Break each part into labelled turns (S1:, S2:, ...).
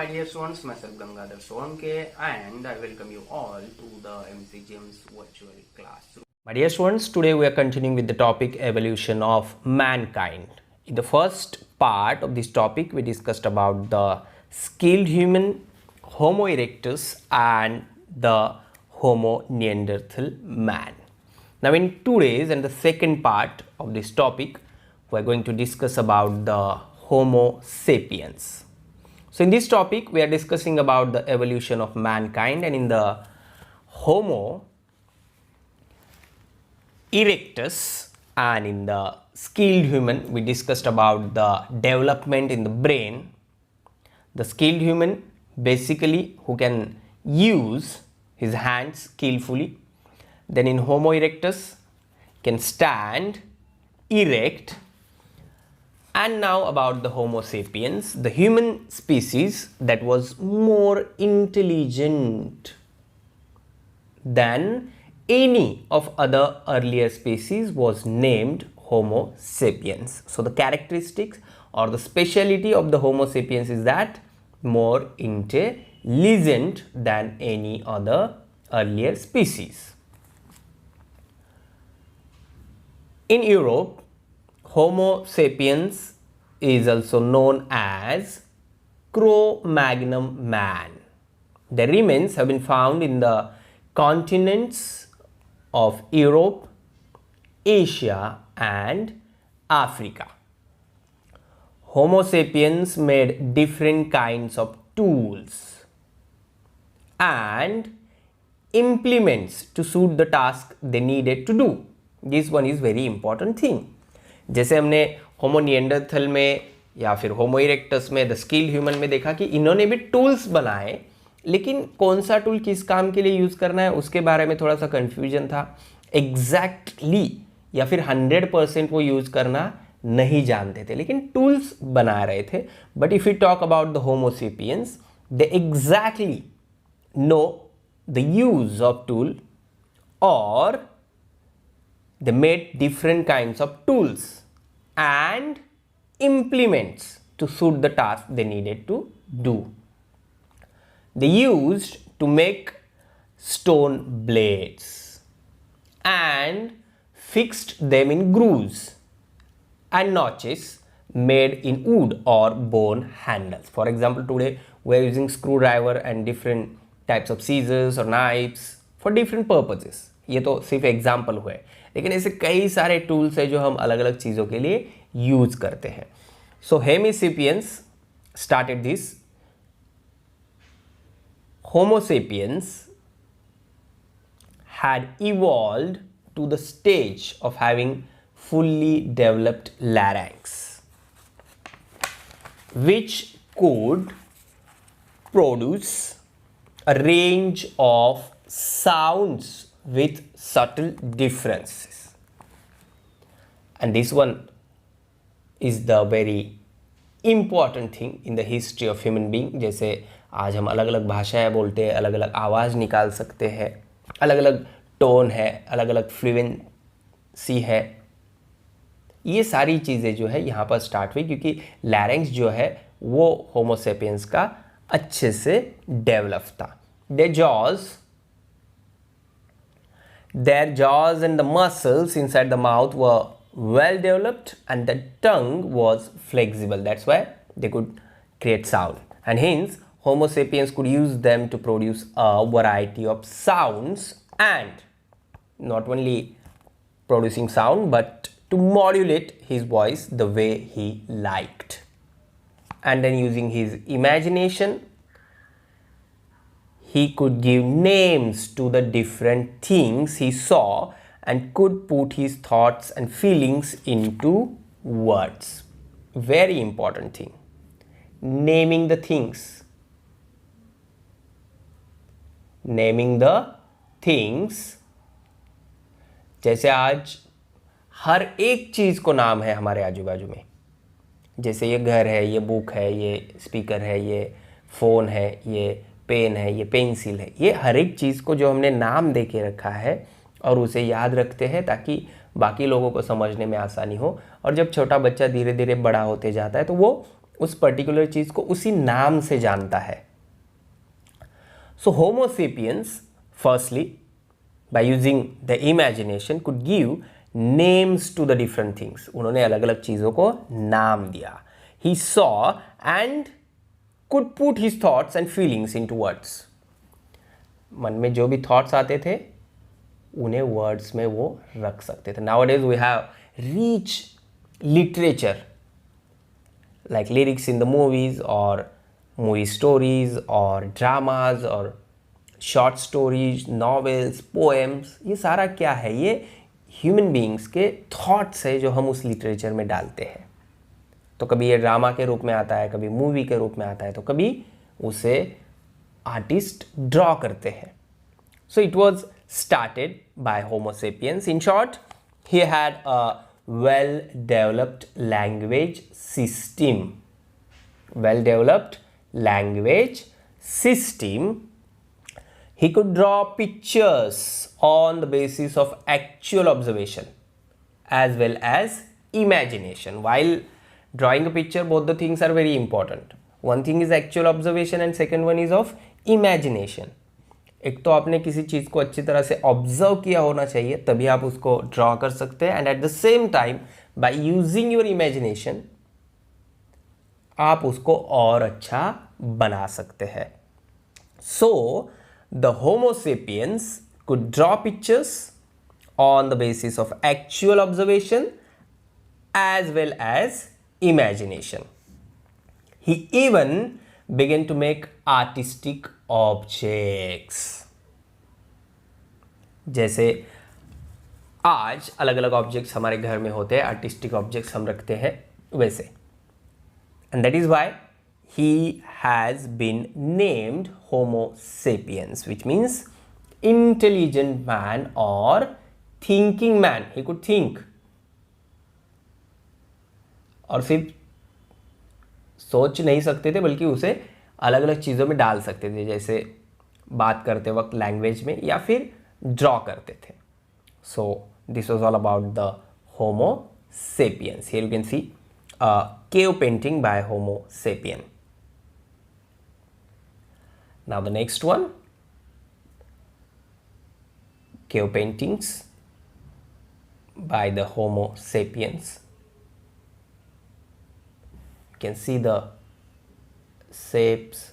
S1: dear students, myself Gangadhar Solanke, and I welcome you all to the MCGM's virtual classroom. My dear students, today we are continuing with the topic evolution of mankind. In the first part of this topic, we discussed about the skilled human, Homo erectus, and the Homo Neanderthal man. Now in today's and the second part of this topic, we are going to discuss about the Homo sapiens. So in this topic, we are discussing about the evolution of mankind, and in the Homo erectus and in the skilled human, we discussed about the development in the brain. The skilled human basically who can use his hands skillfully. Then in Homo erectus can stand erect. And now about the Homo sapiens, the human species that was more intelligent than any of other earlier species was named Homo sapiens. So the characteristics or the speciality of the Homo sapiens is that more intelligent than any other earlier species. In Europe, Homo sapiens is also known as Cro-Magnon man. The remains have been found in the continents of Europe, Asia, and Africa. Homo sapiens made different kinds of tools and implements to suit the task they needed to do. This one is very important thing. जैसे हमने होमो Neanderthal में या फिर होमो erectus में the skilled human में देखा कि इन्होंने भी टूल्स बनाए, लेकिन कौन सा टूल किस काम के लिए यूज़ करना है उसके बारे में थोड़ा सा कन्फ्यूजन था. एग्जैक्टली या फिर 100% वो यूज़ करना नहीं जानते थे, लेकिन टूल्स बना रहे थे. But if you talk about the Homo sapiens, they exactly know the use of tool, और they made different kinds of tools and implements to suit the task they needed to do. They used to make stone blades and fixed them in grooves and notches made in wood or bone handles. For example, today we are using screwdriver and different types of scissors or knives for different purposes. ये तो सिर्फ example हुए, लेकिन ऐसे कई सारे tools हैं जो हम अलग अलग चीज़ों के लिए यूज करते हैं. So Homo sapiens started this. Homo sapiens had evolved to the stage of having fully developed larynx, which could produce a range of sounds with subtle differences. And this one is the very important thing in the history of human being. जैसे आज हम अलग अलग भाषाएं बोलते हैं, अलग अलग आवाज़ निकाल सकते हैं, अलग अलग टोन है, अलग अलग फ्लुएंसी है. ये सारी चीज़ें जो है यहाँ पर स्टार्ट हुई क्योंकि लैरिंक्स जो है वो होमो सेपियंस का अच्छे से डेवलप था. Their jaws and the muscles inside the mouth were well developed, and the tongue was flexible. That's why they could create sound, and hence Homo sapiens could use them to produce a variety of sounds, and not only producing sound but to modulate his voice the way he liked. And then using his imagination, he could give names to the different things he saw and could put his thoughts and feelings into words. Very important thing. Naming the things. Naming the things. जैसे आज हर एक चीज़ को नाम है हमारे आजू बाजू में. जैसे ये घर है, ये बुक है, ये स्पीकर है, ये फ़ोन है, ये पेन है, ये पेंसिल है. ये हर एक चीज़ को जो हमने नाम दे के रखा है और उसे याद रखते हैं ताकि बाकी लोगों को समझने में आसानी हो. और जब छोटा बच्चा धीरे धीरे बड़ा होते जाता है तो वो उस पर्टिकुलर चीज को उसी नाम से जानता है. So Homo sapiens, firstly, by using the imagination, could give names to the different things. उन्होंने अलग अलग चीजों को नाम दिया. He saw and could put his thoughts and feelings into words. मन में जो भी thoughts आते थे उन्हें words में वो रख सकते थे. Nowadays we have rich literature like lyrics in the movies or movie stories or dramas or short stories, novels, poems. ये सारा क्या है? ये ह्यूमन बीइंग्स के थॉट्स है जो हम उस लिटरेचर में डालते हैं. तो कभी ये ड्रामा के रूप में आता है, कभी मूवी के रूप में आता है, तो कभी उसे आर्टिस्ट ड्रॉ करते हैं. So it was started by homo sapiens. In short, he had a well developed language system. Well developed language system. He could draw pictures on the basis of actual observation as well as imagination. While drawing a picture, both the things are very important. One thing is actual observation and second one is of imagination. एक तो आपने किसी चीज़ को अच्छी तरह से observe किया होना चाहिए, तभी आप उसको ड्रॉ कर सकते हैं. And at the same time by using your imagination आप उसको और अच्छा बना सकते हैं. So the Homo sapiens could draw pictures on the basis of actual observation as well as imagination. He even began to make artistic objects. जैसे आज अलग अलग ऑब्जेक्ट्स हमारे घर में होते हैं, आर्टिस्टिक ऑब्जेक्ट्स हम रखते हैं वैसे. And that is why he has been named Homo sapiens, which means intelligent man or thinking man. He could think. और सिर्फ सोच नहीं सकते थे बल्कि उसे अलग अलग चीज़ों में डाल सकते थे, जैसे बात करते वक्त लैंग्वेज में या फिर ड्रॉ करते थे. So this was all about the Homo sapiens. Here you can see a cave painting by Homo sapien. Now the next one, cave paintings by the Homo sapiens. You can see the shapes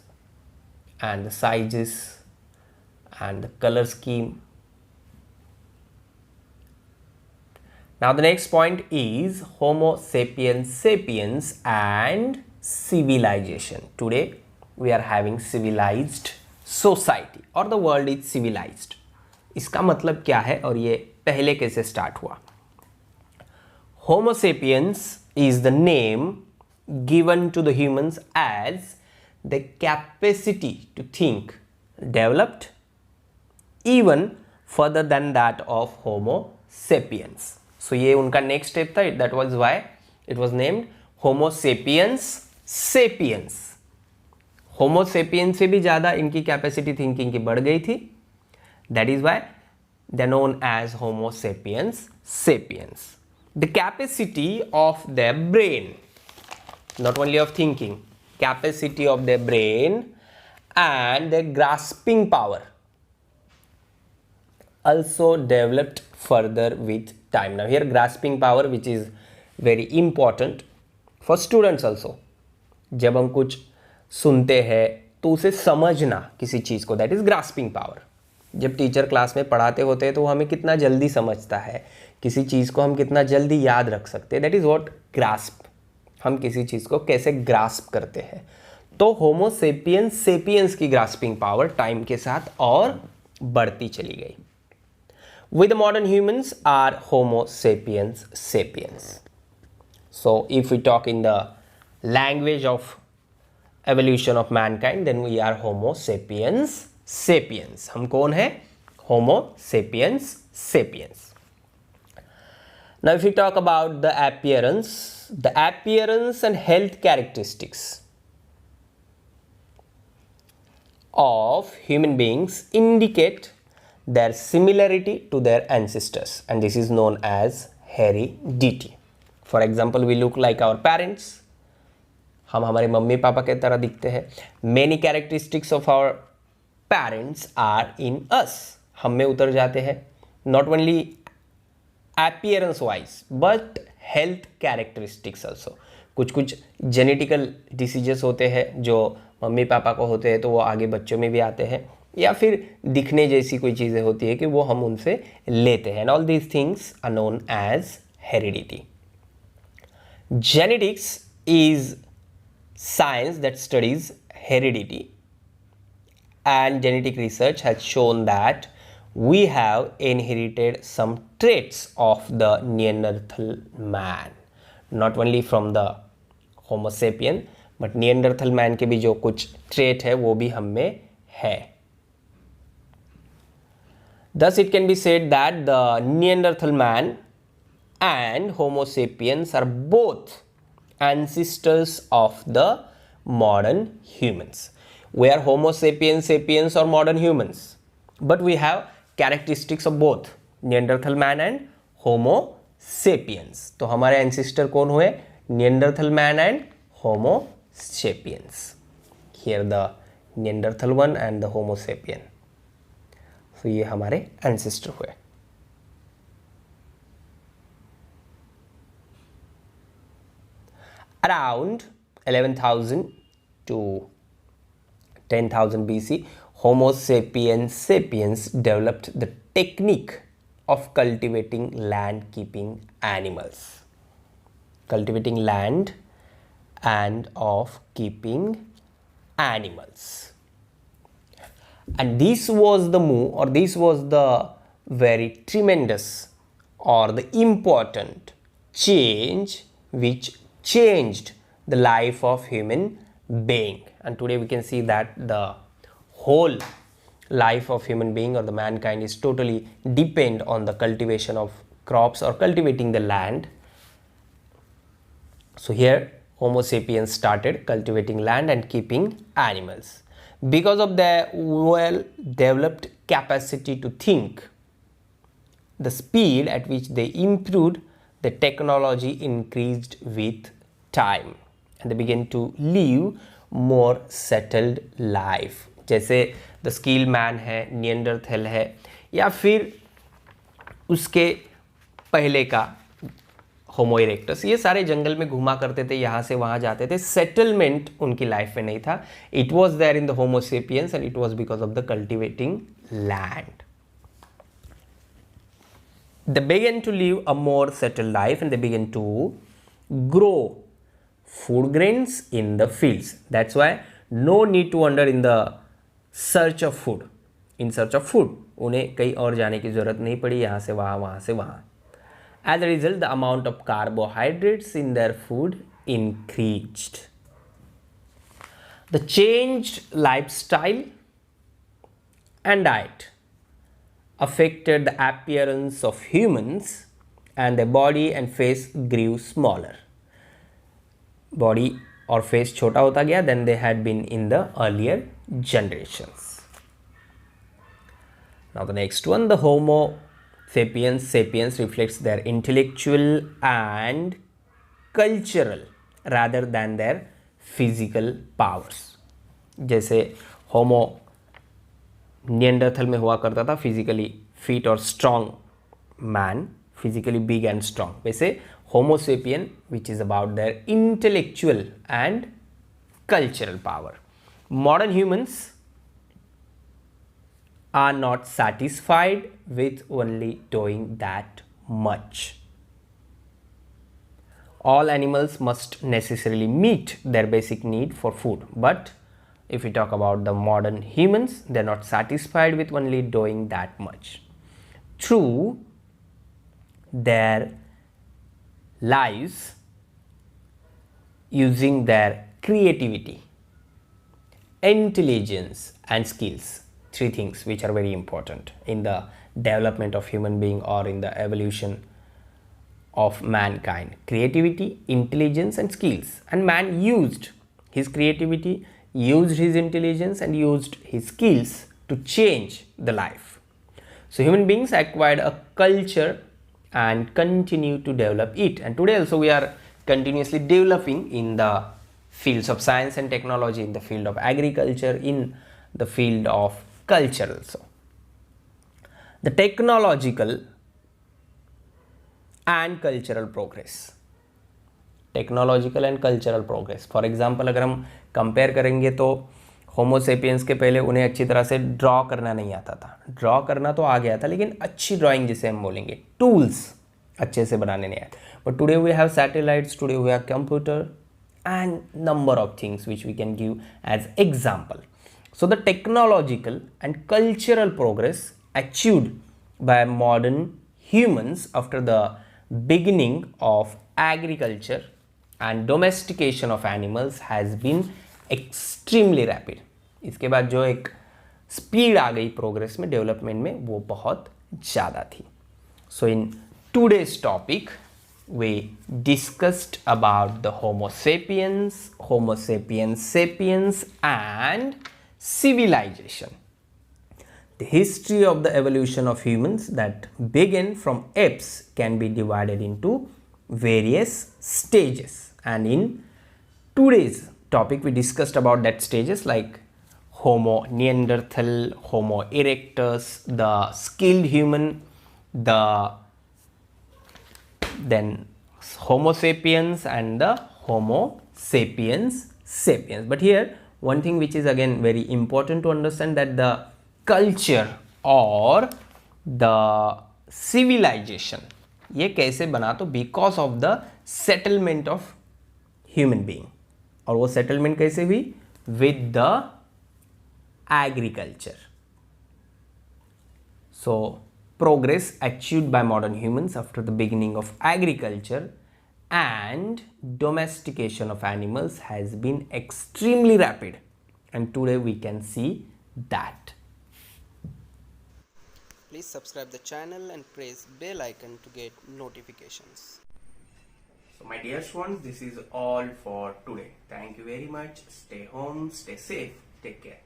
S1: and the sizes and the color scheme. Now the next point is Homo sapiens sapiens and civilization. Today we are having civilized society or the world is civilized. इसका मतलब क्या है और ये पहले कैसे start हुआ? Homo sapiens is the name given to the humans as the capacity to think developed even further than that of Homo sapiens. So ये उनका नेक्स्ट स्टेप था. That was why it was named homo sapiens sapiens. Homo sapiens से भी ज़्यादा इनकी capacity thinking की बढ़ गई थी. That is why they are known as Homo sapiens sapiens. The capacity of the brain, not only of thinking, capacity of their brain and their grasping power also developed further with time. Now here grasping power, which is very important for students also. जब हम कुछ सुनते हैं तो उसे समझना किसी चीज़ को, दैट इज ग्रास्पिंग पावर. जब टीचर क्लास में पढ़ाते होते हैं तो हमें कितना जल्दी समझता है, किसी चीज़ को हम कितना जल्दी याद रख सकते हैं, दैट इज़ व्हाट ग्रास्प. हम किसी चीज़ को कैसे ग्रास्प करते हैं. तो होमो सेपियंस सेपियंस की ग्रास्पिंग पावर टाइम के साथ और बढ़ती चली गई. With the modern humans are Homo sapiens sapiens. So if we talk in the language of evolution of mankind, then we are Homo sapiens sapiens. हम कौन है? Homo sapiens sapiens. Now if we talk about the appearance and health characteristics of human beings indicate their similarity to their ancestors, and this is known as heredity. For example, we look like our parents, हम हमारे mummy papa के तरह दिखते हैं. Many characteristics of our parents are in us. हम में उतर जाते हैं. Not only appearance wise but health characteristics also. कुछ कुछ जेनेटिकल डिसीजेस होते हैं जो मम्मी पापा को होते हैं तो वो आगे बच्चों में भी आते हैं, या फिर दिखने जैसी कोई चीज़ें होती है कि वो हम उनसे लेते हैं. And all these things are known as heredity. Genetics is science that studies heredity, and genetic research has shown that we have inherited some traits of the Neanderthal man, not only from the Homo sapien but Neanderthal man के भी जो कुछ trait है वो भी हम में है. Thus it can be said that the Neanderthal man and Homo sapiens are both ancestors of the modern humans. We are Homo sapiens or modern humans, but we have characteristics of both Neanderthal man and Homo sapiens. तो हमारे ancestor कौन हुए? Neanderthal man and Homo sapiens. Here the Neanderthal one and the Homo sapien. So ये हमारे ancestor हुए. Around 11,000 to 10,000 BC, Homo sapiens developed the technique of cultivating land-keeping animals. Cultivating land and of keeping animals. And this was the move, or this was the very tremendous or the important change which changed the life of human being. And today we can see that the whole life of human being or the mankind is totally depend on the cultivation of crops or cultivating the land. So here Homo sapiens started cultivating land and keeping animals. Because of their well developed capacity to think, the speed at which they improved the technology increased with time and they began to live more settled life. जैसे the skill man है, Neanderthal है, या फिर उसके पहले का होमो erectus, ये सारे जंगल में घुमा करते थे, यहाँ से वहाँ जाते थे. सेटलमेंट उनकी लाइफ में नहीं था. It was there in the Homo sapiens and it was because of the cultivating land. They began to live a more settled life and they began to grow food grains in the fields. That's why no need to wander in the search of food. In search of food, उन्हें कहीं और जाने की ज़रूरत नहीं पड़ी, यहाँ से वहाँ. As a result, the amount of carbohydrates in their food increased. The changed lifestyle and diet affected the appearance of humans and their body and face grew smaller. Body or face छोटा होता गया than they had been in the earlier generations. Now the next one, the Homo sapiens reflects their intellectual and cultural rather than their physical powers. जैसे Homo Neanderthal में हुआ करता था physically fit और strong man, physically big and strong, वैसे Homo sapien which is about their intellectual and cultural power. Modern humans are not satisfied with only doing that much. All animals must necessarily meet their basic need for food, but if we talk about the modern humans, they're not satisfied with only doing that much. Through their lives, using their creativity, intelligence and skills, three things which are very important in the development of human being or in the evolution of mankind. Creativity, intelligence and skills. And man used his creativity, used his intelligence and used his skills to change the life. So human beings acquired a culture and continue to develop it, and today also we are continuously developing in the fields of science and technology, in the field of agriculture, in the field of culture also. The technological and cultural progress. Technological and cultural progress, for example अगर हम compare करेंगे तो Homo sapiens के पहले उन्हें अच्छी तरह से ड्रॉ करना नहीं आता था. ड्रॉ करना तो आ गया था, लेकिन अच्छी ड्राइंग जिसे हम बोलेंगे, टूल्स अच्छे से बनाने नहीं आए. But today we have satellites, today we have computer and number of things which we can give as example. So the technological and cultural progress achieved by modern humans after the beginning of agriculture and domestication of animals has been extremely rapid. इसके बाद जो एक speed आ गई progress में, development में, वो बहुत ज़्यादा थी. So in today's topic we discussed about the Homo sapiens, Homo sapiens sapiens and civilization. The history of the evolution of humans that began from apes can be divided into various stages, and in today's topic we discussed about that stages like Homo Neanderthal, Homo erectus, the skilled human, then Homo sapiens and the Homo sapiens sapiens. But here one thing which is again very important to understand, that the culture or the civilization ये कैसे बना, तो because of the settlement of human being. और वो settlement कैसे हुई? With the agriculture. So progress achieved by modern humans after the beginning of agriculture and domestication of animals has been extremely rapid, and today we can see that.
S2: Please subscribe the channel and press bell icon to get notifications.
S1: So my dear ones, this is all for today. Thank you very much. Stay home, stay safe, take care.